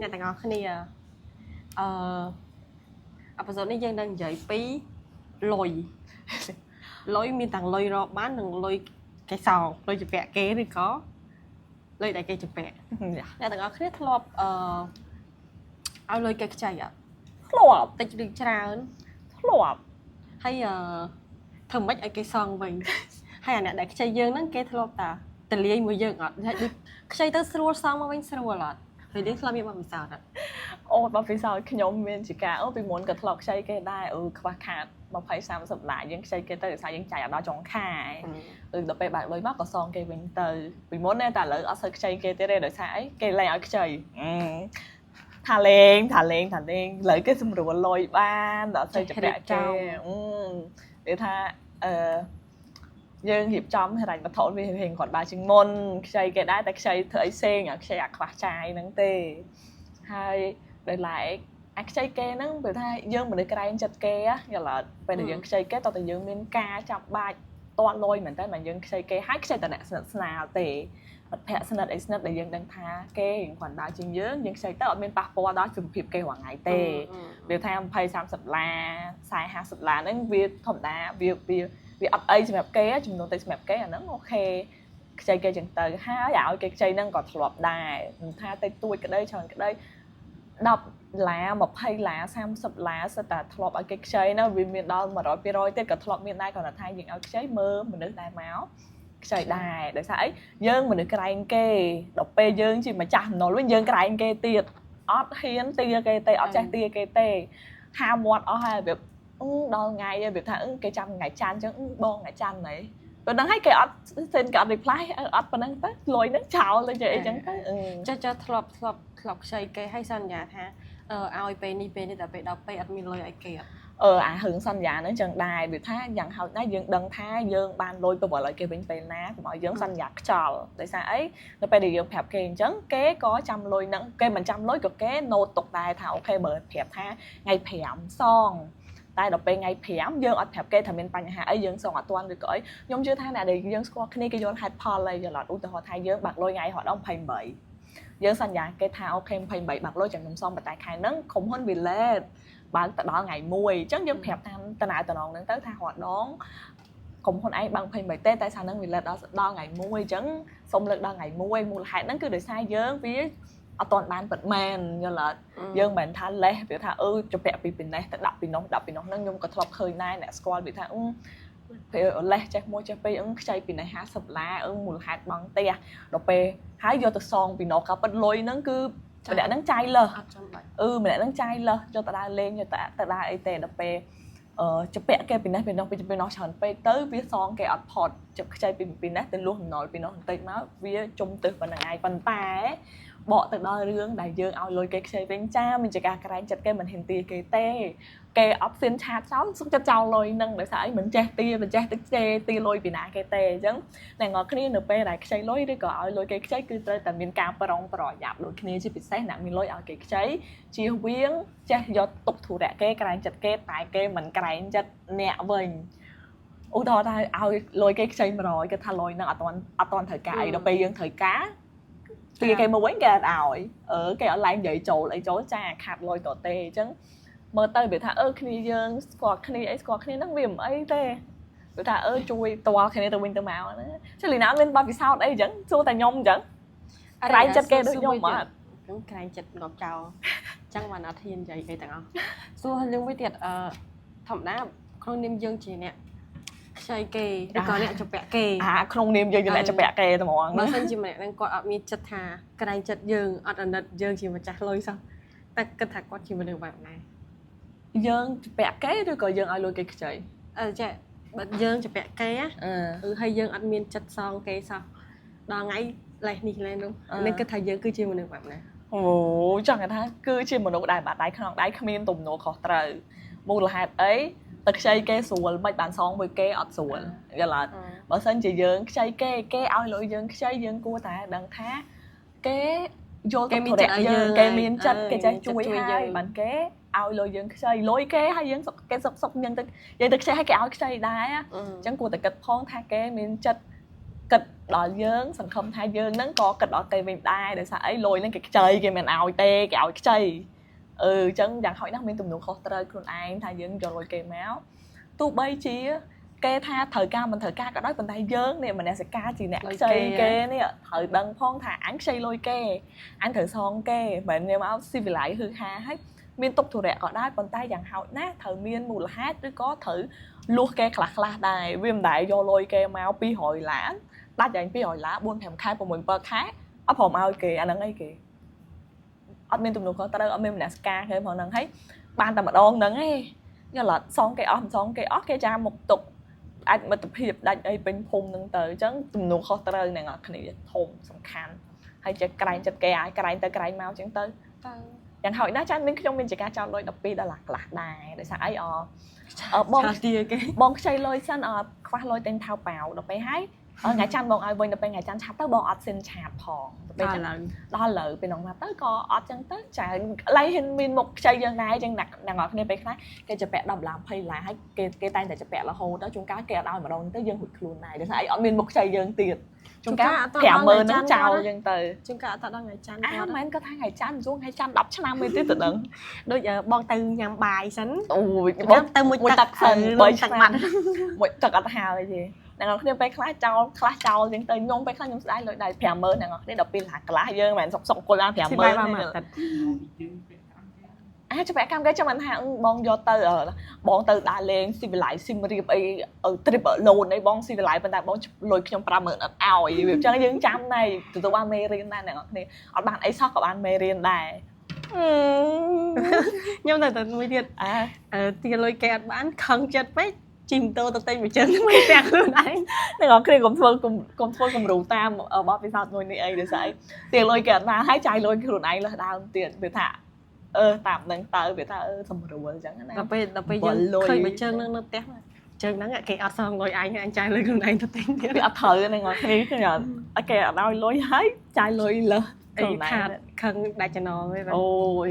អ្នកទាំងអស់គ្នាអបសុនេះយើងនឹងនិយាយពីលុយមានទាំងលុយរកបាននិងលុយគេសងលុយជំពាក់គេឬក៏លុយដែលគេជំពាក់អ្នកទាំងអស់គ្នាធ្លាប់ឲ្យលុយគេខ្ចីអត់ធ្លាប់តិចឬច្រើនធ្លាប់ហើយធ្វើម៉េចឲ្យគេសងវិញហើយអ្នកដែលខ្ចីយើងហ្នឹងគេធ្លាប់តាតលាយមួយយើងអត់ដូចខ្ចីទៅស្រួលសងមកវិញស្រួលអត់ហើយយើងធ្លាប់មានបទពិសោធន៍អត់អូបទពិសោធន៍ខ្ញុំមានជាការពីមុនក៏ធ្លាប់ខ្ចីគេដែរខ្វះខាត20-30ឡាយើងខ្ចីគេទៅដោយសារយើងចាយអត់ដល់ចុងខែដល់ពេលបាក់លុយមកក៏សងគេវិញទៅពីមុនតែឥឡូវអត់សូវខ្ចីគេទេដោយសារអីគេលែងឲ្យខ្ចីថាលេងលើគេសម្រួលលុយបានដល់ទៅចាប់គេវាថាយើងរៀបចំហិរញ្ញវត្ថុវារៀងគាត់បានជាងមុនខ្ចីគេដែរតែខ្ចីធ្វើអីផ្សេងខ្ចីអាខ្វះចាយហ្នឹងទេហើយដោយឡែកអាខ្ចីគេហ្នឹងព្រោះថាយើងមនុស្សក្រែងចិត្តគេយល់អត់ពេលដែលយើងខ្ចីគេតោះតែយើងមានការចាប់បាច់ទាត់លុយមែនតើមិនយើងខ្ចីគេហើយខ្ចីតែអ្នកស្និទ្ធស្នាលទេមិត្តភក្តិស្និទ្ធអីស្និទ្ធដែលយើងដឹងថាគេរៀងគ្រាន់ដើរជាងយើងខ្ចីទៅអត់មានប៉ះពាល់ដល់សុខភាពគេរាល់ថ្ងៃទេវាថា20-30ឡា40-50ឡាហ្នឹងវាធម្មតាវាអត់អីសម្រាប់គេចំនួនតិចសម្រាប់គេអាហ្នឹងអូខេខ្ចីគេចឹងទៅហើយឲ្យគេខ្ចីហ្នឹងក៏ធ្លាប់ដែរមិនថាតិចតួចក្តីច្រើនក្តី10ឡា20ឡា30ឡាសិតតែធ្លាប់ឲ្យគេខ្ចីណាវាមានដល់100-200ទៀតក៏ធ្លាប់មានដែរគ្រាន់តែថាយើងឲ្យខ្ចីមើលមនុស្សដែរមកខ្ចីដែរដោយសារអីយើងមនុស្សក្រែងគេដល់ពេលយើងជាម្ចាស់អំណុលវិញយើងក្រែងគេទៀតអត់ហ៊ានទាគេទេអត់ចេះទាគេទេហាមាត់អស់ហើយវាដល់ថ្ងៃវាថាគេចាំថ្ងៃច័ន្ទអញ្ចឹងបងថ្ងៃច័ន្ទហីប៉ុណ្ណឹងហើយគេអត់សេនក៏អត់ reply អត់ប៉ុណ្ណឹងទៅលុយហ្នឹងចោលទៅចេះអីចឹងទៅចាធ្លាប់ខ្ចីគេឲ្យសន្យាថាឲ្យពេលនេះតែពេលដល់ពេលអត់មានលុយឲ្យគេអត់អារឿងសន្យាហ្នឹងចឹងដែរវាថាយ៉ាងហោចណាស់យើងដឹងថាយើងបានលុយប្រវល់ឲ្យគេវិញពេលណាកុំឲ្យយើងសន្យាខ្ចោលដោយសារអីនៅពេលដែលយើងប្រាប់គេអញ្ចឹងគេក៏ចាំលុយហ្នឹងគេមិនចាំលុយក៏គេ note ទុកដែរថាអូខេបើប្រាប់ថាថ្ងៃ5សងតែដល់ពេលថ្ងៃ5យើងអត់ប្រាប់គេថាមានបញ្ហាអីយើងសងអត់ទាន់ឬក៏អីខ្ញុំជឿថាអ្នកដែលយើងស្គាល់គ្នាគេយល់ហេតុផលអីយល់អត់ឧទាហរណ៍ថាយើងបាក់លុយថ្ងៃរហូតដល់28យើងសន្យាគេថាអូខេ28បាក់លុយចាំខ្ញុំសងប៉ុន្តែខែហ្នឹងក្រុមហ៊ុនវាលេតបើទៅដល់ថ្ងៃ1អញ្ចឹងយើងប្រាប់តាមតំណែងហ្នឹងទៅថារាល់ដងក្រុមហ៊ុនឯងបើ28ទេតែសារហ្នឹងវាលេតដល់ថ្ងៃ1អញ្ចឹងសុំលើកដល់ថ្ងៃ1មូលហេតុហ្នឹងគឺដោយសារយើងវាអត់ទាន់បានពិតមែនយល់អត់យើងមិនថាលេះវាថាជំពាក់ពីនេះទៅដាក់ពីនោះហ្នឹងខ្ញុំក៏ធ្លាប់ឃើញដែរអ្នកស្គាល់វាថាពេលលេះចេះមួយចេះពីរខ្ចីពីនេះ50ឡាមូលហេតុបងផ្ទះដល់ពេលហើយយកទៅសងពីនោះក៏ប៉ិតលុយហ្នឹងគឺម្នាក់ហ្នឹងចាយលើសអត់ចាំបាច់ម្នាក់ហ្នឹងចាយលើសយកទៅដើរលេងយកទៅដើរអីទេដល់ពេលជំពាក់គេពីនេះពីនោះច្រើនពេកទៅវាសងគេអត់ផត់ចាប់ខ្ចីពីនេះទៅលួសអំណុលពីនោះបន្តិចមកវាជុំទៅប៉ុណ្្នឹងឯងប៉ុន្តែបកទៅដល់រឿងដែលយើងឲ្យលុយគេខ្ចីវិញចាមានជាការក្រែងចិត្តគេមិនហ៊ានទាគេទេគេអត់ហ៊ានឆាតចោលសុខចិត្តចោលលុយហ្នឹងដោយសារអីមិនចេះទាមិនចេះទឹកទាលុយពីណាគេទេអញ្ចឹងអ្នកនរគ្នានៅពេលដែលខ្ចីលុយឬក៏ឲ្យលុយគេខ្ចីគឺត្រូវតែមានការប្រុងប្រយ័ត្នដូចគ្នាជាពិសេសអ្នកមានលុយឲ្យគេខ្ចីជៀសវាងចេះយកទុកធុរៈគេក្រែងចិត្តគេតែគេមិនក្រែងចិត្តអ្នកវិញឧទាហរណ៍ថាឲ្យលុយគេខ្ចី100គេថាលុយហ្នឹងអត់ទាន់ត្រូវការអីដល់ពេលយើងត្រូវការទីគេមកវិញគេអត់ឲ្យគេអត់ឡើងនិយាយចូលអីចូលចាខាត់លុយតទេអញ្ចឹងមើលទៅវាថាគ្នាយើងស្គាល់គ្នាហ្នឹងវាមិនអីទេវាថាជួយតល់គ្នាទៅវិញទៅមកណាចុះលីណាមានបទពិសោធន៍អីអញ្ចឹងសួរតែខ្ញុំអញ្ចឹងក្រែងចិត្តគេដូចខ្ញុំអត់ខ្ញុំក្រែងចិត្តងាប់ចោលអញ្ចឹងបានអត់ហ៊ាននិយាយអីទាំងអស់សួររឿងមួយទៀតធម្មតាក្នុងនាមយើងជាអ្នកខ្ចីគេឬក៏អ្នកជំពាក់គេក្នុងនាមយើងជាអ្នកជំពាក់គេតែហ្មងបើសិនជាម្នាក់ហ្នឹងគាត់អត់មានចិត្តថាក្រែងចិត្តយើងអត់អាណិតយើងជាម្ចាស់លុយសោះតែគិតថាគាត់ជាមនុស្សបែបណាយើងជំពាក់គេឬក៏យើងឲ្យលុយគេខ្ចីចាបើយើងជំពាក់គេហើយយើងអត់មានចិត្តសងគេសោះដល់ថ្ងៃលេះនេះលេះនោះនេះគិតថាយើងគឺជាមនុស្សបែបណាចង់ថាគឺជាមនុស្សដែលបាត់ដៃក្នុងដៃគ្មានទំនួលខុសត្រូវមូលហេតុអីតែខ្ចីគេស្រួលមិនបានសងមួយគេអត់ស្រួលយល់អត់បើសិនជាយើងខ្ចីគេឲ្យលុយយើងខ្ចីយើងគួរតែដឹងថាគេយល់គេមានចិត្តយើងគេមានចិត្តគេចេះជួយហើយបានគេឲ្យលុយយើងខ្ចីលុយគេហើយយើងគេសុកយើងទៅខ្ចីឲ្យគេឲ្យខ្ចីដែរអញ្ចឹងគួរតែគិតផងថាគេមានចិត្ត គិតដល់យើងសង្ឃឹមថាយើងហ្នឹងក៏គិតដល់គេវិញដែរដោយសារអីលុយហ្នឹងគេខ្ចីគេមិនឲ្យទេគេឲ្យខ្ចីអញ្ចឹងយ៉ាងហោចណាស់មានទំនួលខុសត្រូវខ្លួនឯងថាយើងយកលុយគេមកទោះបីជាគេថាត្រូវការមិនត្រូវការក៏ដោយប៉ុន្តែយើងនេះមនសិការជាអ្នកខ្ចីគេនេះត្រូវដឹងផងថាអញខ្ចីលុយគេអញត្រូវសងគេមិនមែនមកស៊ីវិល័យហឺហាហើយមានទុកធុរៈក៏ដែរប៉ុន្តែយ៉ាងហោចណាស់ត្រូវមានមូលហេតុឬក៏ត្រូវលួសគេខ្លះដែរវាមិនដែលយកលុយគេមក200ឡានដាច់យ៉ាង200ឡាន4 5ខែ6 7ខែអត់ព្រមឲ្យគេអាហ្នឹងអីគេអត់មានទំនួលខុសត្រូវអត់មានមនសិការគេផងហ្នឹងហើយបានតែម្ដងហ្នឹងឯងយល់អត់សងគេអស់មិនសងគេអស់គេចាំមុខទុកអាចមិត្តភាពដាច់អីពេញភូមិហ្នឹងទៅអញ្ចឹងទំនួលខុសត្រូវអ្នកនរគ្នាធំសំខាន់ហើយចេះក្រែងចិត្តគេឲ្យក្រែងទៅក្រែងមកអញ្ចឹងទៅយ៉ាងហោចណាស់ចាមានខ្ញុំមានជាការចោលលុយ$12ខ្លះដែរដោយសារអីបងខ្ចីលុយសិនខ្វះលុយទិញថៅប៉ាវដល់ពេលហើយថ្ងៃច័ន្ទបងឲ្យវិញដល់ពេលថ្ងៃច័ន្ទឆាប់ទៅបងអត់សិនឆាតផងដល់ពេលដល់លើពេលនងមកទៅក៏អត់ចឹងទៅចាឡៃហ៊ានមានមុខខ្ចីយ៉ាងណាចឹងអ្នកនរគ្នាពេលខ្លះគេจะពាក់10ឡា20ឡាហើយគេតែងតែจะពាក់រហូតទៅជួនកាលគេអត់ឲ្យម្ដងទៅយើងរួចខ្លួនដែរដោយសារអីអត់មានមុខខ្ចីយើងទៀតជួនកាល50000ហ្នឹងចោលចឹងទៅជួនកាលអត់ដល់ថ្ងៃច័ន្ទគាត់មិនគាត់ថាថ្ងៃច័ន្ទជួនថ្ងៃច័ន្ទ10ឆ្នាំឯទៀតទៅដឹងដូចបងទៅញ៉ាំបាយសិនអូបងទៅមួយទឹកសិន3ឆ្នាំមួយទឹកអត់ហើយទេអ្នកនរគ្នាពេលខ្លះចោលខ្លះចោលចឹងទៅខ្ញុំពេលខ្លះខ្ញុំស្ដាយលុយដែរ50000អ្នកនរគ្នាដល់ពេលឡាកន្លះយើងមិនសុកអង្គុយបាន50000អាចច្បាក់កម្មគេចាំមិនថាបងយកទៅបងទៅដើរលេងស៊ីវិល័យស៊ីមរៀបអី trip alone អីបងស៊ីវិល័យប៉ុន្តែបងលុយខ្ញុំ50000អត់ឲ្យវាអញ្ចឹងយើងចាំដែរទទួលបានមេរៀនដែរអ្នកនរគ្នាអត់បានអីសោះក៏បានមេរៀនដែរខ្ញុំទៅមួយទៀតទីលុយគេអត់បានខឹងចិត្តពេកជីម៉ូតូទៅទិញមួយជើងមួយពាក់ខ្លួនឯងអ្នកនរគ្នាកុំធ្វើគំរូតាមបបពិសោធន៍មួយនេះអីដូចស្អីទីលុយគេអត់បានហើយចាយលុយខ្លួនឯងលើសដើមទៀតវាថាតាមហ្នឹងទៅវាថាសម្រួលអញ្ចឹងណាដល់ពេលយើងឃើញមួយជើងហ្នឹងនៅផ្ទះជើងហ្នឹងគេអត់សងលុយឯងចាយលុយខ្លួនឯងទៅទិញទៀតវាអត់ត្រូវហ្នឹងអត់គ្នាគេអត់គេអត់ឲ្យលុយហើយចាយលុយលើសខ្លួនឯងខឹងដាច់ចំណងទេអូយ